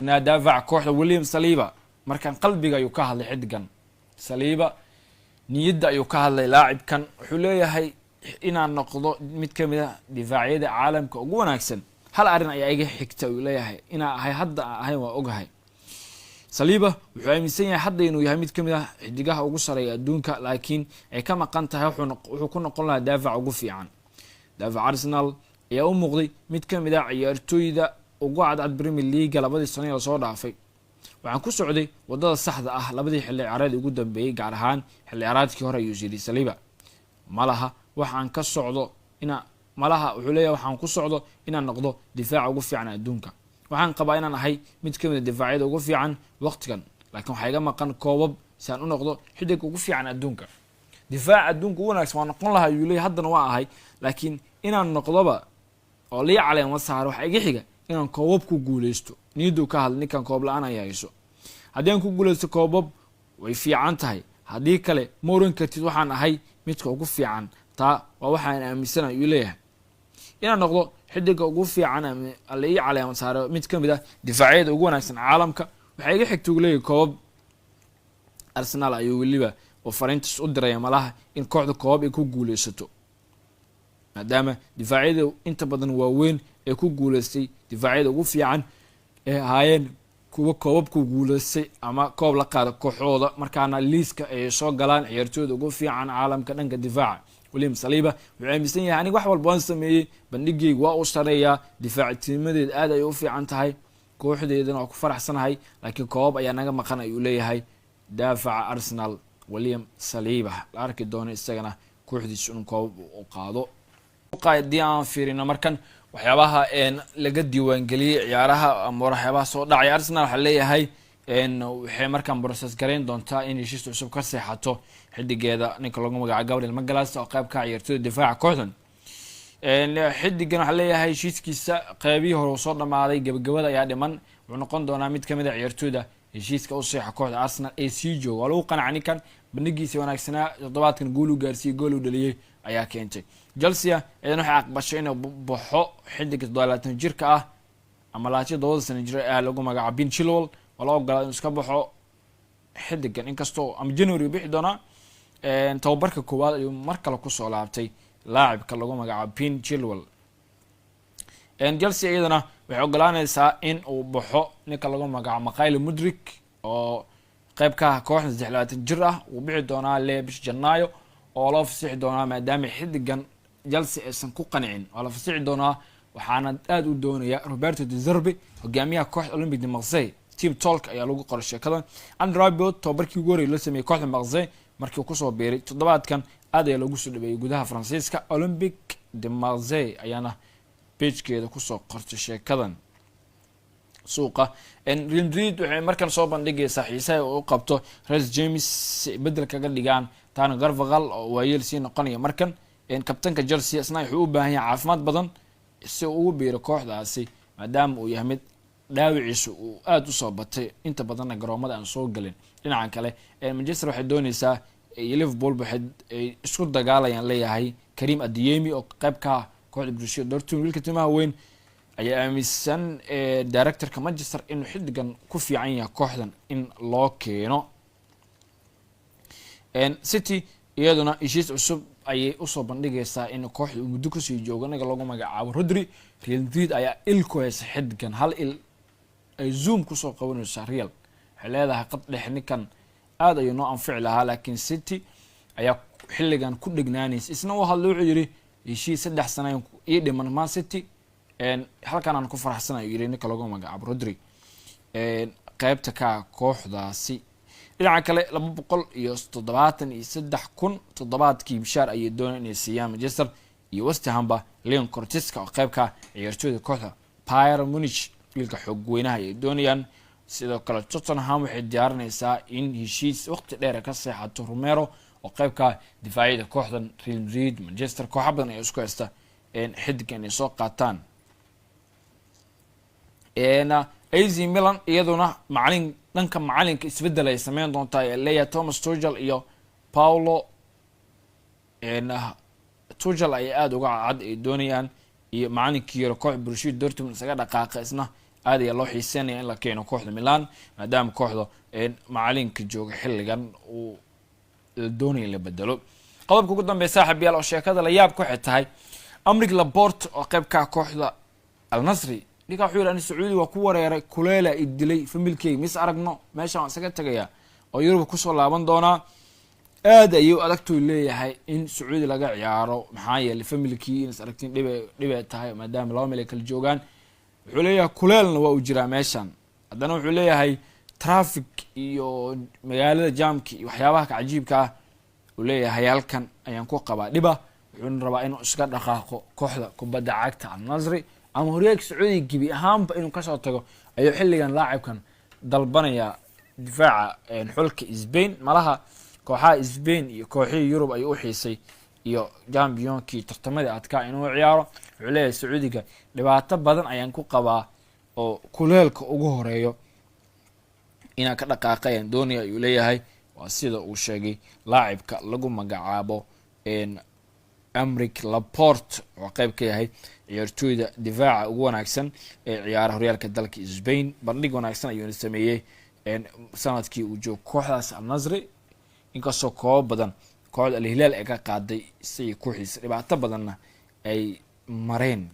دافع كوحدة ويليام صليبا مركان قلبي ayuu ka hadlay xidigan Saliba niyada ayuu ka hadlay laacibkan wuxuu leeyahay inaan noqdo mid kamid ah difaaciyada caalamka ugu wanaagsan hal arin ayaa iga xigta uu leeyahay inaan ahay hadda ahay waa ogahay Saliba wuxuu aaminsan yahay hadda inuu yahay mid kamid ah xidigaha ugu sareeya adduunka laakiin ay ka maqan tahay wuxuu ku noqon lahaa daafac ugu fiican daafac Arsenal ayaa u muuqday mid kamid ah ciyaartooyda ugu cadcad Premier League labadii sano ee soo dhaafay waxaan ku socday wadada saxda ah labadii xilli ciyaareed ugu dambeeyay gaar ahaan xilli ciyaareedkii hore ayuu yiri Saliba malaha waxaan ka socdo malaha wuxuu leeyahay waxaan ku socdo inaan noqdo difaac ugu fiican adduunka waxaan qabaa inaan ahay mid kamid ah difaacyada ugu fiican waqtigan laakiin waxa iga maqan koobab si aan u noqdo xidig ugu fiican adduunka difaac adduunka wanaagsan waan noqon lahaa ayuu leeyahay haddana waa ahay laakiin inaan noqdoba oo lii caleema saar waxa iga xiga inaan koobab ku guuleysto niidu ka hadal ninkan koob la'aan ay hayso haddii aan ku guuleysto koobab way fiican tahay haddii kale ma oran kartid waxaan ahay midka ugu fiican taa waa waxaan aaminsanahay uu leeyahay inaan noqdo xidiga ugu fiican ama lii caleema saar mid kamid ah difaacyada ugu wanaagsan caalamka waxa iga xigta uu leeyahay koobab Arsenal ayuu waliba oo farantis u diray malaha in kooxda koobab ay ku guuleysato maadaama difaacyada inta badan waaweyn ee ku guuleystay difaacyada ugu fiican ee haayeen kuwa koobab ku guuleystay ama koob la qaado kooxooda markaana liiska ay soo galaan ciyaartooyda ugu fiican caalamka dhanka difaaca William Saliba wuxuu aaminsan yahay aniga wax walba aan sameeyay bandhigaygu waa u sareeyaa difaactiimadeed aad ay u fiican tahay kooxdeedana waa ku faraxsanahay laakiin koob ayaa naga maqan ayuu leeyahay daafaca Arsenal William Saliba la arki doono isagana kooxdiisu inuu koob u qaado qaadii aan fiirino markan waxyaabaha laga diiwaan galiyay ciyaaraha ama waxyaabaha soo dhacay Arsenal waxa leeyahay waxay markan process gareyn doontaa in heshiis cusub ka seexato xidigeeda ninka lagu magacaabo Gabriel Magalhaes oo qayb ka ciyaartooyda difaaca kooxdan xidigan waxa leeyahay heshiiskiisa qaybihii hore soo dhamaaday gabagabada ayaa dhiman wuxuu noqon doonaa mid kamid ah ciyaartooyda heshiiska u seexa kooxda Arsenal ee sii jooga lagu qanacay kan bandhigiisa wanaagsanaa toddobaadkan gool u gaarsiiyay gool u dhaliyay ayaa keentay Chelsea ayadana waxay aqbashay inuu baxo xidig 27 jirka ah ama 27 sano jir ah lagu magacaabo Ben Chilwell wala ogolaaday inuu iska baxo xidigan inkastoo ama January bixi doona tababarka koowaad ayuu mar kale ku soo laabtay laacibka lagu magacaabo Ben Chilwell Chelsea ayadana waxay ogolaanaysaa in uu baxo ninka lagu magacaabo Mikhail Mudryk oo qayb ka ah kooxda 26 jir ah uu bixi doona bisha Janaayo oo loo fasixi doona maadaama xidigan Chelsea aysan ku qancin oo la fasixi doona waxaana aad u doonaya Roberto De Zerbi hogaamiyaha kooxda Olympique de Marseille team talk ayaa lagu qoray sheekadan Andrew Rabiot tababarkii ugu horeeyay la sameeyay kooxda Marseille markii uu ku soo beeray toddobaadkan aad ayaa lagu soo dhaweeyay gudaha Faransiiska Olympique de Marseille ayaana page-keeda ku soo qortay sheekadan suuqa Real Madrid waxay markan soo bandhigaysaa xiisaha uu qabto Reece James bedel kaga dhigaan tan Carvajal oo waayeel si noqonaya markan kabtanka Chelsea isna wuxuu u baahan yahay caafimaad badan si uu ugu biiro kooxdaasi maadaama uu yahay mid dhaawiciisu uu aad u soo batay inta badan garoomada aan soo galin dhinaca kale Manchester waxay doonaysaa Liverpool waxay isku dagaalayaan leeyahay Karim Adeyemi oo qayb ka ah kooxda Borussia Dortmund wiilka timaha weyn ayaa aaminsan directorka Manchester inuu xidigan ku fiican yahay kooxdan in loo keeno City iyaduna heshiis cusub ayay u soo bandhigaysaa in kooxdu muddo ku sii joogo naga lagu magacaabo Rodri Real Madrid ayaa ilku haysa xidigan hal il ay zoom ku soo qabanaysa Real waxay leedahay qad dhexnikan aad ayuu noo anfici lahaa laakiin City ayaa xilligan ku dhignaanaysa isna uu hadlo wuxuu yiri heshiis 3 sano iyo dhiman Man City halkan aan ku faraxsanahay yiri ninka lagu magacaabo Rodri qaybta ka kooxdaasi dhinaca kale 273,000 toddobaadkii bishaar ayay doonayaan inay siiyaan Manchester iyo West Ham ba Leon Cortiska oo qayb ka ciyaartooyda kooxda Bayern Munich wiilka xoog weynaha ay doonayaan sidoo kale Tottenham waxay diyaarinaysaa in heshiis waqti dheer ka seexato Romero oo qayb ka difaacida kooxdan Real Madrid Manchester kooxo badan ay isku haysta xidigan ay soo qaataan AC Milan iyaduna macallin dhanka macallinka isbedel ay sameyn doontaa Leia Thomas Tuchel iyo Paulo Tuchel ay aad uga cad ay doonayaan iyo macallinkii kooxda Borussia Dortmund isaga dhaqaaqay isna aad ayaa loo xiiseynaya in la keeno kooxda Milan maadaama kooxda macalinka jooga xilligan uu doonaya la bedelo. qodobka ugu dambeeya saaxiib yaal oo sheekada la yaab ku xitahay Aymeric Laporte oo qayb ka kooxda Al Nassr ninka wuxuu yiraahdaa Sacuudi waa ku wareeray kuleela idilay familkay mis aragno meesha aan isaga tagaya oo Yurub ku soo laaban doona aad ayuu adagtu leeyahay in Sacuudi laga ciyaaro maxaa yeelay familkii in aragtiin dhibe tahay maadaama laba meel kala joogan wuxuu leeyahay kuleelna waa u jiraa meeshan haddana wuxuu leeyahay traffic iyo magaalada jaamki iyo waxyaabaha ka cajiibka ah uu leeyahay halkan ayaan ku qabaa dhiba wuxuu rabaa inuu iska dhaqaaqo kooxda kubadda cagta Al Nassr ama horyaalka Sacuudi gibi ahaanba inuu ka soo tago ayuu xilligan laacibkan dalbanaya difaaca xulka Spain malaha kooxaha Spain iyo kooxihii Yurub ay u xiisay iyo championki tartamada adka inuu ciyaaro wuxuu leeyahay Sacuudiga dhibaato badan ayaan ku qabaa oo kuleelka ugu horeeyo inaan ka dhaqaaqayn doonaya ayuu leeyahay waa sida uu sheegay laacibka lagu magacaabo Aymeric Laporte oo qayb ka yahay ciyaartooyda difaaca ugu wanaagsan ee ciyaaraha horyaalka dalka Spain bandhig wanaagsan ayuu sameeyay sanadkii uu joog kooxdaas Al Nassr inkastoo koob badan kooxda Al Hilal ay ka qaaday si ku xiis dhibaato badanna ay mareen